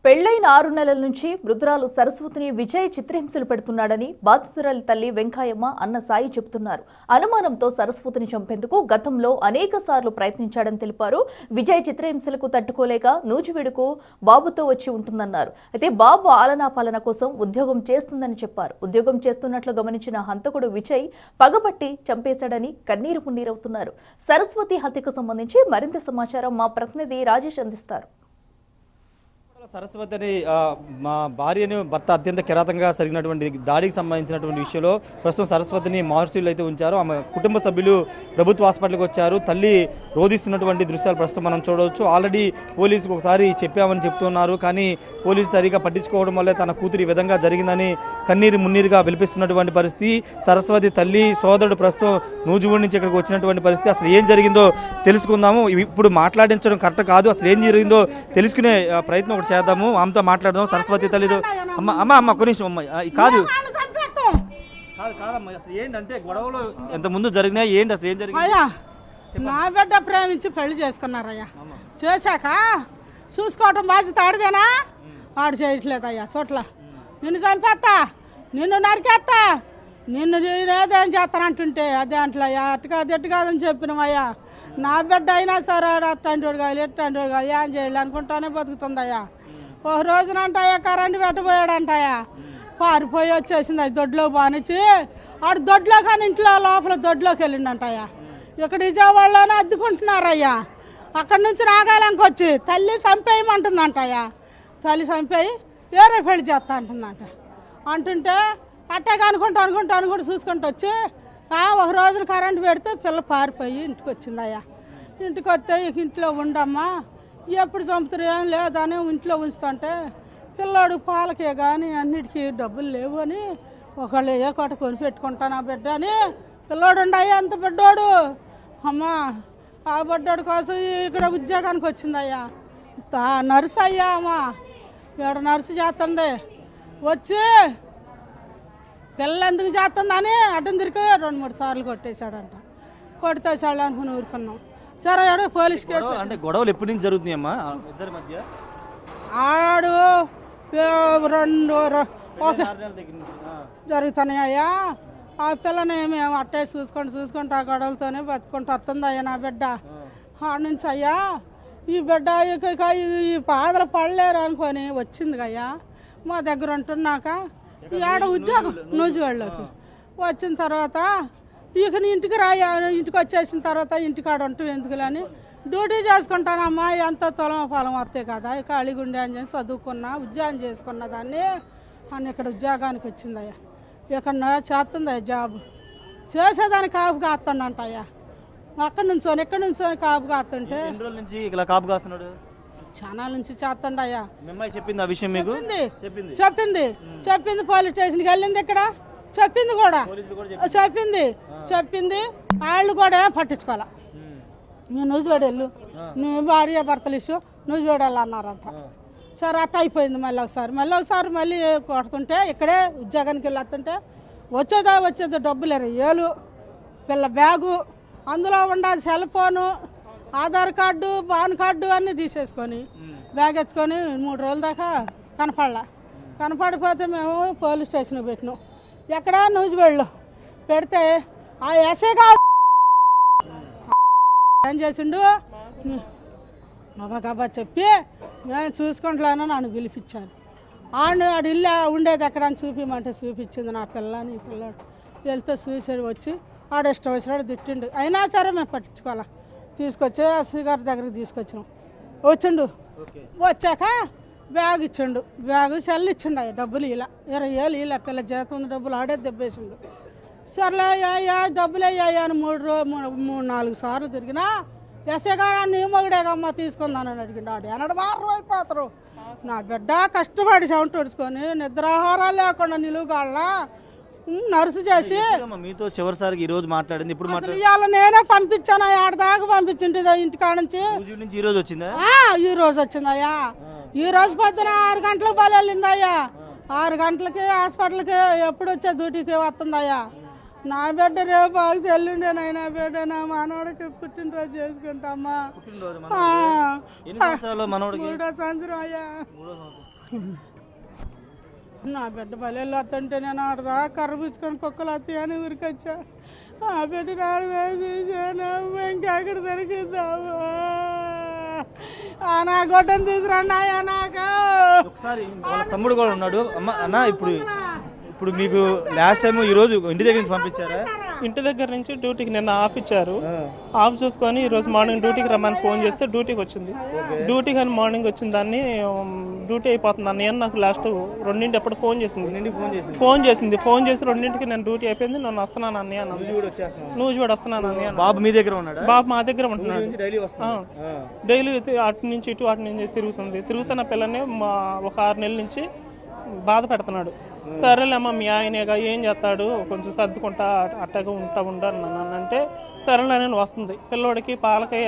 పెళ్లైన 6 నెలల నుంచి వృద్ధురాలు సరస్వతిని విజయ్ చిత్రహింసలు పెడుతున్నాడని బాధితురాలి తల్లి వెంకయ్యమ్మ అన్న సాయి చెబుతున్నారు. అనుమానంతో సరస్వతిని చంపేందుకు గతంలో అనేక సార్లు ప్రయత్నించాడని తెలిపారు. విజయ్ చిత్రహింసలకు తట్టుకోలేక నూజివీడుకు బాబుతో వచ్చి ఉంటుందన్నారు. అయితే బాబు ఆలనాపాలన కోసం ఉద్యోగం చేస్తుందని చెప్పారు. ఉద్యోగం చేస్తున్నట్లు గమనించిన హంతకుడు విజయ్ పగబట్టి చంపేశాడని కన్నీరు మున్నీరవుతున్నారు. సరస్వతి హత్యకు సంబంధించి మరింత సమాచారం మా ప్రతినిధి రాజేష్ అందిస్తారు. సరస్వతి అని మా భార్యను భర్త అత్యంత కిరాతకంగా జరిగినటువంటి దాడికి సంబంధించినటువంటి విషయంలో ప్రస్తుతం సరస్వతిని మహర్షులు అయితే ఉంచారు. ఆమె కుటుంబ సభ్యులు ప్రభుత్వ హాస్పిటల్కి వచ్చారు. తల్లి రోధిస్తున్నటువంటి దృశ్యాలు ప్రస్తుతం మనం చూడవచ్చు. ఆల్రెడీ పోలీసుకు ఒకసారి చెప్పామని చెప్తున్నారు. కానీ పోలీసు సరిగా పట్టించుకోవడం వల్లే తన కూతురు ఈ విధంగా జరిగిందని కన్నీరు మున్నీరుగా విలిపిస్తున్నటువంటి పరిస్థితి. సరస్వతి తల్లి సోదరుడు ప్రస్తుతం నూజివీడు నుంచి ఇక్కడికి వచ్చినటువంటి పరిస్థితి. అసలు ఏం జరిగిందో తెలుసుకుందాము. ఇప్పుడు మాట్లాడించడం కరెక్ట్ కాదు. అసలు ఏం జరిగిందో తెలుసుకునే ప్రయత్నం ఒకటి చేద్దాము. ఆమెతో మాట్లాడదాం. సరస్వతి తల్లితో అమ్మ కొనిష్టం అమ్మ కాదు కాదమ్మా, అసలు ఏంటంటే గొడవలు ఎంత ముందు జరిగినాయి, ఏంటి అసలు ఏం జరిగింది? నా బిడ్డ ప్రేమించి పెళ్లి చేసుకున్నారయ్యా. చేశాక చూసుకోవటం బాధ్యత ఆడదేనా? ఆడు చేయట్లేదయ్యా. చోట్ల నిన్ను చంపేస్తా, నిన్ను నరికేస్తా, నిన్ను నేనేదేం చేస్తానంటుంటే అదే అంటలయ్యా. అటు కాదు ఎట్టు కాదని చెప్పినవయ్యా. నా బిడ్డ అయినా సరే అట్టంటోడు కాదు ఎట్టంటోడు కాదు ఏం చేయాలి అనుకుంటానే బతుకుతుందయ్యా. ఒక రోజునంటాయా కరెంటు పెట్టబోయాడంటాయా, పారిపోయి వచ్చేసింది. అది దొడ్లో బానిచ్చి ఆడు దొడ్లో కానీ ఇంట్లో లోపల దొడ్లోకి వెళ్ళిండంటాయా. ఇక్కడ విజయవాడలోనే అద్దుకుంటున్నారయ్యా. అక్కడి నుంచి నాగాలంకి వచ్చి తల్లి చంపేయమంటుందంటాయా. తల్లి చంపేయి వేరే పెళ్లి చేస్తా అంటుందంట. అంటుంటే అట్టగా అనుకుంటూ చూసుకుంటూ వచ్చి ఒక రోజున కరెంటు పెడితే పిల్ల పారిపోయి ఇంటికి వచ్చిందయ్యా. ఇంటికి వస్తే ఇంట్లో ఉండమ్మా, ఎప్పుడు చంపుతారు ఏం లేదని ఇంట్లో ఉంచుతుంటే పిల్లోడు పాలకే కానీ అన్నిటికీ డబ్బులు లేవు అని ఒకళ్ళు ఏ కోట కొని పెట్టుకుంటాను ఆ బిడ్డ అని పిల్లోడు ఉండయ్యా. అంత బిడ్డోడు అమ్మా. ఆ బిడ్డోడు కోసం ఇక్కడ ఉద్యోగానికి వచ్చిందయ్యా. నర్సు అయ్యా అమ్మా. ఇక్కడ నర్సు చేస్తుంది. వచ్చి పిల్ల ఎందుకు చేస్తుందని అడ్డం తిరిగి 2-3 సార్లు కొట్టేశాడంట. కొట్టేసాడు అనుకుని ఊరుకున్నాం. సరే ఆడు పోలీస్ కేసు. అంటే గొడవలు ఎప్పటి నుంచి జరుగుతున్నాయమ్మా ఇద్దరి మధ్య? ఆడు 2 జరుగుతున్నాయ్యా. ఆ పిల్లని మేము అట్టే చూసుకుంటూ ఆ గొడవలతోనే బతుకుంటూ వస్తుంది అయ్యా నా బిడ్డ. ఆడ నుంచి అయ్యా ఈ బిడ్డ ఈ పాదలు పడలేరు అనుకొని వచ్చింది అయ్యా. మా దగ్గర ఉంటున్నాక ఆడ ఉద్యోగం నూజివీడులోకి వచ్చిన తర్వాత ఇక ఇంటికి ఇంటికి వచ్చేసిన తర్వాత ఇంటికాడ ఉంటాం ఎందుకులని డ్యూటీ చేసుకుంటానమ్మా. ఎంత తొలమ పొలం వస్తాయి కదా, ఖాళీగా ఉండే అని చదువుకున్నా ఉద్యోగం చేసుకున్న దాన్ని అని ఇక్కడ ఉద్యోగానికి వచ్చిందయ్యా. ఇక్కడ చేస్తుందయ్యా జాబ్. చేసేదాన్ని కాపు కాస్తుండంటయ్యా. ఎక్కడి నుంచో కాపు కాస్తుంటే చాలా నుంచి చేస్తుండయ్యా. చెప్పింది ఆ విషయం మీకు? చెప్పింది పోలీస్ స్టేషన్కి వెళ్ళింది. ఇక్కడ చెప్పింది కూడా చెప్పింది వాళ్ళు కూడా పట్టించుకోవాలా. నువ్వు నూజివీడు వెళ్ళు, నువ్వు భార్య భర్తలు ఇష్యూ నూజివీడు వెళ్ళన్నారంట. సరే అట్ట అయిపోయింది. మళ్ళీ ఒకసారి కొడుతుంటే ఇక్కడే ఉద్యోగానికి వెళ్ళొస్తుంటే వచ్చేదో డబ్బులు 20,000 పిల్ల బ్యాగు, అందులో ఉండాలి cell phone, Aadhaar card, pan card అన్నీ తీసేసుకొని బ్యాగ్ ఎత్తుకొని 3 రోజుల దాకా కనపడిపోతే మేము పోలీస్ స్టేషన్కి పెట్టినాం. ఎక్కడ నూజివీడులో పెడితే ఆ ఎస్ఐ గారు ఏం చేసిండు గబా చెప్పి మేము చూసుకుంటాను నన్ను పిలిపించాను. ఆడు ఇల్లు ఉండేది ఎక్కడ అని చూపించమంటే చూపించింది నా పిల్లని. ఈ పిల్లాడు వెళ్తే చూసాడు. వచ్చి ఆడు ఇష్టం వచ్చినాడు తిట్టిండు. అయినా సరే మేము పట్టించుకోవాలా. తీసుకొచ్చి ఎస్ఐ గారి దగ్గరికి తీసుకొచ్చినాం. వచ్చిండు. వచ్చాక బ్యాగ్ ఇచ్చిండు. బ్యాగు సెల్ ఇచ్చిండు. డబ్బులు ఇలా 20,000 ఇలా పిల్ల జీతం ఉంది డబ్బులు ఆడే దెబ్బేసిండు. సర్లే అయ్యా డబ్బులు అయ్యా అని 3-4 సార్లు తిరిగినా ఎస్ఐ గారు నీ మొగుడేగమ్మ తీసుకుందానని అడిగిండు. ఆడు ఎన్నడు వారం అయిపోతారు. నా బిడ్డ కష్టపడి చెమట ఉడుచుకొని నిద్రాహారాలు లేకుండా నిలువుగాళ్ళ నర్సు చేసి మీతో చివరిసారి ఈ రోజు మాట్లాడింది. ఇప్పుడు ఇవాళ నేనే పంపించాను. ఆడదాకా పంపించింది ఇంటికాడ నుంచి. ఈ రోజు వచ్చిందా? ఈ రోజు వచ్చిందయ్యా. ఈ రోజు పొద్దున 6 గంటలకు బలి వెళ్ళిందయ్యా. 6 గంటలకి హాస్పిటల్కి ఎప్పుడు వచ్చే డ్యూటీకి వస్తుందయ్యా. నా బిడ్డ రేపు ఆగి తెల్లుండే నాయన బిడ్డ నా మనోడికి పుట్టినరోజు చేసుకుంటామ్మా. 3వ సంవత్సరం అయ్యా. నా బిడ్డ బలెళ్ళు వస్తుంటే నేను ఆడదా కర్ర పుచ్చుకొని కుక్కలు వస్తాయి అని ఊరికొచ్చా. ఆ బిడ్డ ఆడదా చూసాను ఇంకెక్కడ దొరికిద్దాము. నా గొడ్డను తీసుకురండి అయ్యా నాకు. ఒకసారి వాళ్ళ తమ్ముడు కూడా ఉన్నాడు. అన్న ఇప్పుడు మీకు లాస్ట్ టైం ఈ రోజు ఇంటి దగ్గర నుంచి పంపించారా? ఇంటి దగ్గర నుంచి డ్యూటీకి నిన్న ఆఫ్ ఇచ్చారు. ఆఫ్ చూసుకొని ఈరోజు మార్నింగ్ డ్యూటీకి రమ్మని ఫోన్ చేస్తే డ్యూటీకి వచ్చింది. డ్యూటీకి అని మార్నింగ్ వచ్చిన దాన్ని డ్యూటీ అయిపోతుంది అన్నయ్య నాకు లాస్ట్ 2 ఎప్పుడు ఫోన్ చేసింది. ఫోన్ చేసి 2కి నేను డ్యూటీ అయిపోయింది, నన్ను వస్తున్నాను అన్నయ్య. నువ్వు చూడు వస్తున్నాను అన్నయ్య. బాబు మీ దగ్గర ఉన్నాడు? బాబు మా దగ్గర ఉంటున్నాడు. డైలీ అటు నుంచి ఇటు అటు నుంచి తిరుగుతున్న పిల్లని ఒక 6 నెలల నుంచి బాధ పెడుతున్నాడు. సరేలేమ్మా మీ ఆయనేగా ఏం చేస్తాడు కొంచెం సర్దుకుంటా అట్టగా ఉంటా అంటే సరేలే నేను వస్తుంది. పిల్లోడికి పాలకి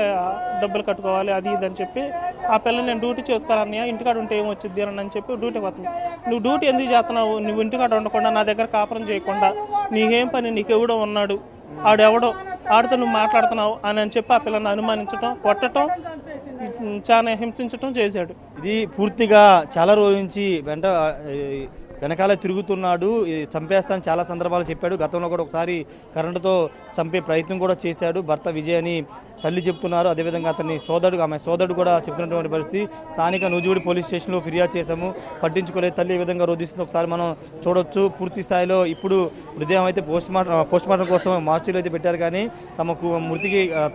డబ్బులు కట్టుకోవాలి అది ఇది అని చెప్పి ఆ పిల్లని నేను డ్యూటీ చేసుకోవాలన్నయ్య, ఇంటికాడ ఉంటే ఏం వచ్చింది అని చెప్పి డ్యూటీకి వస్తుంది. నువ్వు డ్యూటీ ఎందుకు చేస్తున్నావు? నువ్వు ఇంటికాడ ఉండకుండా నా దగ్గర కాపురం చేయకుండా నీకేం పని, నీకెవడో ఉన్నాడు, ఆడెవడో ఆడితో నువ్వు మాట్లాడుతున్నావు అని చెప్పి ఆ పిల్లని అనుమానించడం, కొట్టడం, చాలా హింసించడం చేశాడు. ఇది పూర్తిగా చాలా రోజుల నుంచి వెనకాల తిరుగుతున్నాడు, చంపేస్తానని చాలా సందర్భాలు చెప్పాడు. గతంలో కూడా ఒకసారి కరెంటుతో చంపే ప్రయత్నం కూడా చేశాడు. భర్త విజయ్ అని తల్లి చెప్తున్నారు. అదేవిధంగా ఆమె సోదరుడు కూడా చెప్తున్నటువంటి పరిస్థితి. స్థానిక నూజివీడు పోలీస్ స్టేషన్లో ఫిర్యాదు చేశాము, పట్టించుకోలేదు. తల్లి ఏ విధంగా రోధిస్తుందో ఒకసారి మనం చూడొచ్చు. పూర్తి స్థాయిలో ఇప్పుడు మృతదేహం అయితే పోస్ట్ మార్టం కోసం మార్చిలో అయితే పెట్టారు. కానీ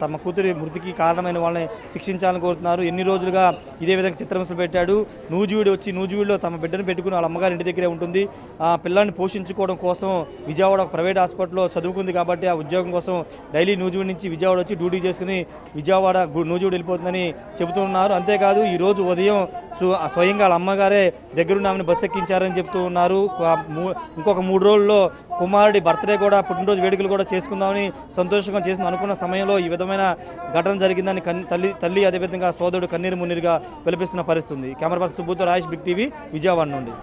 తమ కూతురి మృతికి కారణమైన వాళ్ళని శిక్షించాలని కోరుతున్నారు. ఎన్ని రోజులుగా ఇదే విధంగా చిత్రహింసలు పెట్టాడు. నూజివీడులో తమ బిడ్డను పెట్టుకుని వాళ్ళ అమ్మగారి ఇంటి దగ్గరే ఉంటుంది. ఆ పిల్లాన్ని పోషించుకోవడం కోసం విజయవాడ ఒక ప్రైవేట్ హాస్పిటల్లో చదువుకుంది కాబట్టి ఆ ఉద్యోగం కోసం డైలీ నూజివీడు నుంచి విజయవాడ వచ్చి డ్యూటీ చేసుకుని నూజివీడు వెళ్ళిపోతుందని చెబుతున్నారు. అంతేకాదు ఈ రోజు ఉదయం స్వయంగా వాళ్ళ అమ్మగారే దగ్గరుండి ఆమెను బస్సు ఎక్కించారని చెప్తూ ఉన్నారు. ఇంకొక 3 రోజుల్లో కుమారుడి బర్త్డే కూడా పుట్టినరోజు వేడుకలు కూడా చేసుకుందామని సంతోషంగా చేసింది అనుకున్న సమయంలో ఈ విధమైన ఘటన జరిగిందని తల్లి అదేవిధంగా సోదరుడు కన్నీరు మున్నీరుగా పిలిపిస్తున్న పరిస్థితుంది. కెమెరా పర్సన్ సుబ్బుతో రాజేష్, బిగ్ టీవీ, విజయవాడ నుండి.